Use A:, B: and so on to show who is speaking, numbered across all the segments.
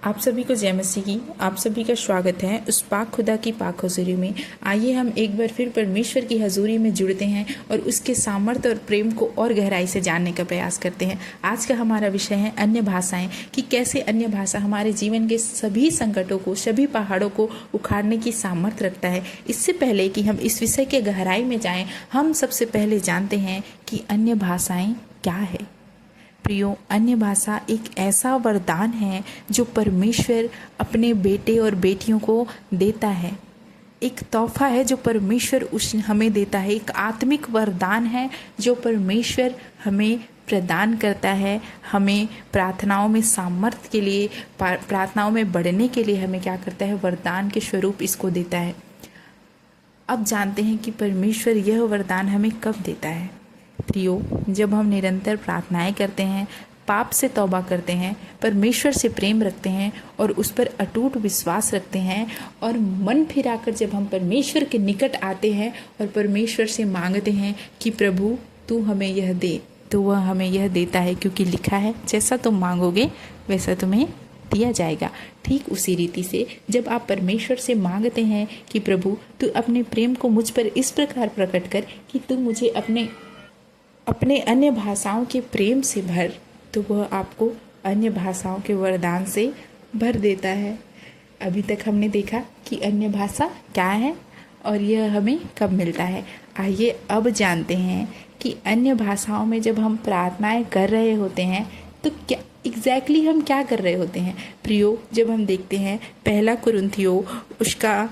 A: आप सभी को जय मसीह की। आप सभी का स्वागत है उस पाक खुदा की पाक हजूरी में। आइए हम एक बार फिर परमेश्वर की हजूरी में जुड़ते हैं और उसके सामर्थ्य और प्रेम को और गहराई से जानने का प्रयास करते हैं। आज का हमारा विषय है अन्य भाषाएं, कि कैसे अन्य भाषा हमारे जीवन के सभी संकटों को, सभी पहाड़ों को उखाड़ने की सामर्थ्य रखता है। इससे पहले कि हम इस विषय के गहराई में जाएं, हम सबसे पहले जानते हैं कि अन्य भाषाएं क्या है। प्रियो, अन्य भाषा एक ऐसा वरदान है जो परमेश्वर अपने बेटे और बेटियों को देता है। एक तोहफा है जो परमेश्वर हमें देता है। एक आत्मिक वरदान है जो परमेश्वर हमें प्रदान करता है। हमें प्रार्थनाओं में सामर्थ्य के लिए, प्रार्थनाओं में बढ़ने के लिए हमें क्या करता है, वरदान के स्वरूप इसको देता है। अब जानते हैं कि परमेश्वर यह वरदान हमें कब देता है। प्रियो, जब हम निरंतर प्रार्थनाएं करते हैं, पाप से तौबा करते हैं, परमेश्वर से प्रेम रखते हैं और उस पर अटूट विश्वास रखते हैं, और मन फिराकर जब हम परमेश्वर के निकट आते हैं और परमेश्वर से मांगते हैं कि प्रभु तू हमें यह दे, तो वह हमें यह देता है, क्योंकि लिखा है जैसा तुम मांगोगे वैसा तुम्हें दिया जाएगा। ठीक उसी रीति से जब आप परमेश्वर से मांगते हैं कि प्रभु तू अपने प्रेम को मुझ पर इस प्रकार प्रकट कर कि तू मुझे अपने अन्य भाषाओं के प्रेम से भर, तो वह आपको अन्य भाषाओं के वरदान से भर देता है। अभी तक हमने देखा कि अन्य भाषा क्या है और यह हमें कब मिलता है। आइए अब जानते हैं कि अन्य भाषाओं में जब हम प्रार्थनाएं कर रहे होते हैं तो क्या एग्जैक्टली हम क्या कर रहे होते हैं। प्रियो, जब हम देखते हैं पहला कुरिन्थियों उसका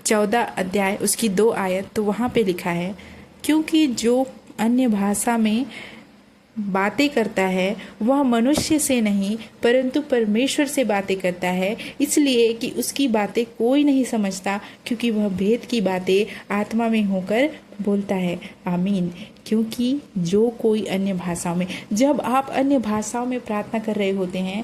A: 14 अध्याय उसकी 2 आयत, तो वहाँ पे लिखा है, क्योंकि जो अन्य भाषा में बातें करता है वह मनुष्य से नहीं परंतु परमेश्वर से बातें करता है, इसलिए कि उसकी बातें कोई नहीं समझता, क्योंकि वह भेद की बातें आत्मा में होकर बोलता है। आमीन। क्योंकि जो कोई अन्य भाषाओं में, जब आप अन्य भाषाओं में प्रार्थना कर रहे होते हैं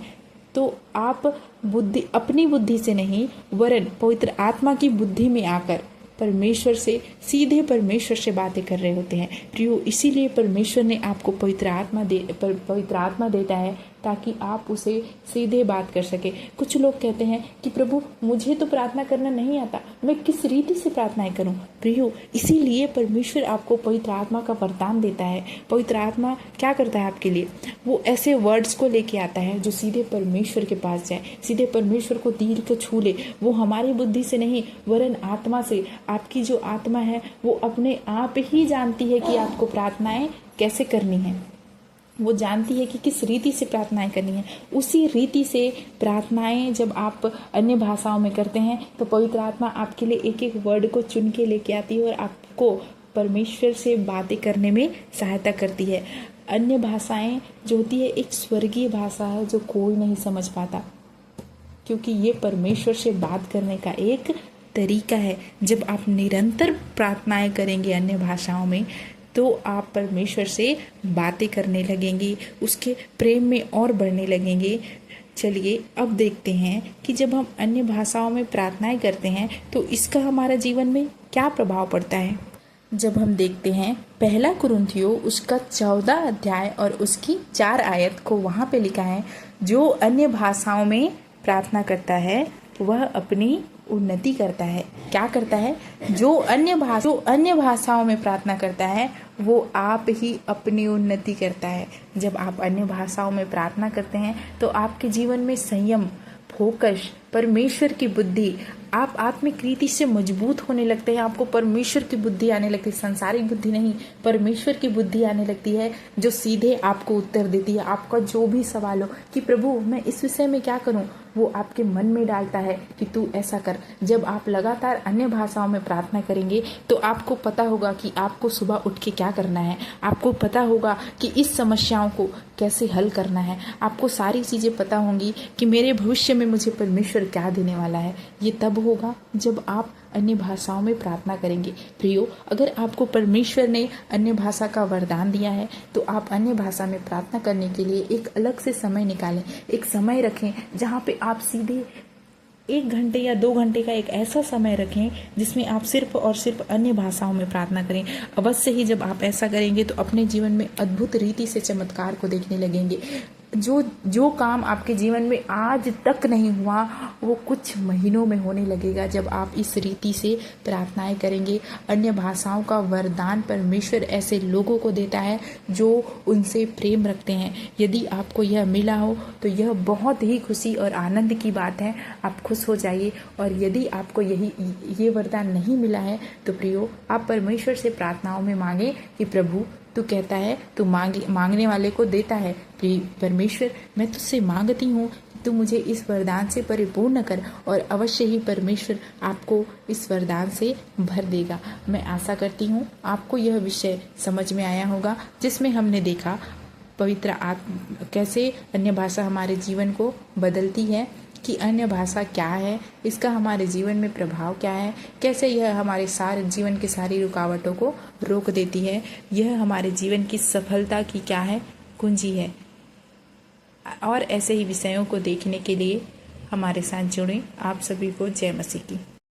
A: तो आप अपनी बुद्धि से नहीं वरन पवित्र आत्मा की बुद्धि में आकर परमेश्वर से, सीधे परमेश्वर से बातें कर रहे होते हैं। प्रियो, इसीलिए परमेश्वर ने आपको पवित्र आत्मा देता है ताकि आप उसे सीधे बात कर सके। कुछ लोग कहते हैं कि प्रभु मुझे तो प्रार्थना करना नहीं आता, मैं किस रीति से प्रार्थनाएं करूं। प्रियो, इसीलिए परमेश्वर आपको पवित्र आत्मा का वरदान देता है। पवित्र आत्मा क्या करता है आपके लिए, वो ऐसे वर्ड्स को लेके आता है जो सीधे परमेश्वर के पास जाए, सीधे परमेश्वर को दिल को छू ले। वो हमारी बुद्धि से नहीं वरन आत्मा से। आपकी जो आत्मा है वो अपने आप ही जानती है कि आपको प्रार्थनाएं कैसे करनी है, वो जानती है कि किस रीति से प्रार्थनाएं करनी है। उसी रीति से प्रार्थनाएं जब आप अन्य भाषाओं में करते हैं तो पवित्र आत्मा आपके लिए एक एक वर्ड को चुन के लेके आती है और आपको परमेश्वर से बातें करने में सहायता करती है। अन्य भाषाएं जो होती है एक स्वर्गीय भाषा है जो कोई नहीं समझ पाता, क्योंकि ये परमेश्वर से बात करने का एक तरीका है। जब आप निरंतर प्रार्थनाएं करेंगे अन्य भाषाओं में तो आप परमेश्वर से बातें करने लगेंगे, उसके प्रेम में और बढ़ने लगेंगे। चलिए अब देखते हैं कि जब हम अन्य भाषाओं में प्रार्थनाएं करते हैं तो इसका हमारा जीवन में क्या प्रभाव पड़ता है। जब हम देखते हैं पहला कुरिन्थियों उसका 14 अध्याय और उसकी 4 आयत को, वहाँ पे लिखा है, जो अन्य भाषाओं में प्रार्थना करता है वह अपनी उन्नति करता है। क्या करता है? जो अन्य भाषाओं में प्रार्थना करता है वो आप ही अपनी उन्नति करता है। जब आप अन्य भाषाओं में प्रार्थना करते हैं तो आपके जीवन में संयम, फोकस, परमेश्वर की बुद्धि, आप आत्मिक रीति से मजबूत होने लगते हैं। आपको परमेश्वर की बुद्धि आने लगती है, संसारिक बुद्धि नहीं, परमेश्वर की बुद्धि आने लगती है जो सीधे आपको उत्तर देती है। आपका जो भी सवाल हो कि प्रभु मैं इस विषय में क्या करूं, वो आपके मन में डालता है कि तू ऐसा कर। जब आप लगातार अन्य भाषाओं में प्रार्थना करेंगे तो आपको पता होगा कि आपको सुबह उठ के क्या करना है, आपको पता होगा कि इस समस्याओं को कैसे हल करना है, आपको सारी चीज़ें पता होंगी कि मेरे भविष्य में मुझे परमेश्वर क्या देने वाला है। ये तब होगा जब आप अन्य भाषाओं में प्रार्थना करेंगे। प्रियो, अगर आपको परमेश्वर ने अन्य भाषा का वरदान दिया है तो आप अन्य भाषा में प्रार्थना करने के लिए एक अलग से समय निकालें, एक समय रखें जहाँ पे आप सीधे 1 घंटे या 2 घंटे का एक ऐसा समय रखें जिसमें आप सिर्फ और सिर्फ अन्य भाषाओं में प्रार्थना करें। अवश्य ही जब आप ऐसा करेंगे तो अपने जीवन में अद्भुत रीति से चमत्कार को देखने लगेंगे। जो जो काम आपके जीवन में आज तक नहीं हुआ वो कुछ महीनों में होने लगेगा जब आप इस रीति से प्रार्थनाएं करेंगे। अन्य भाषाओं का वरदान परमेश्वर ऐसे लोगों को देता है जो उनसे प्रेम रखते हैं। यदि आपको यह मिला हो तो यह बहुत ही खुशी और आनंद की बात है, आप खुश हो जाइए। और यदि आपको ये वरदान नहीं मिला है तो प्रियो, आप परमेश्वर से प्रार्थनाओं में मांगे कि प्रभु तू कहता है तू मांगने वाले को देता है। परमेश्वर, मैं तुझसे मांगती हूँ, तू मुझे इस वरदान से परिपूर्ण कर, और अवश्य ही परमेश्वर आपको इस वरदान से भर देगा। मैं आशा करती हूँ आपको यह विषय समझ में आया होगा, जिसमें हमने देखा पवित्र आत्मा कैसे अन्य भाषा हमारे जीवन को बदलती है, कि अन्य भाषा क्या है, इसका हमारे जीवन में प्रभाव क्या है, कैसे यह हमारे सारे जीवन की सारी रुकावटों को रोक देती है, यह हमारे जीवन की सफलता की क्या है, कुंजी है। और ऐसे ही विषयों को देखने के लिए हमारे साथ जुड़ें। आप सभी को जय मसीह की।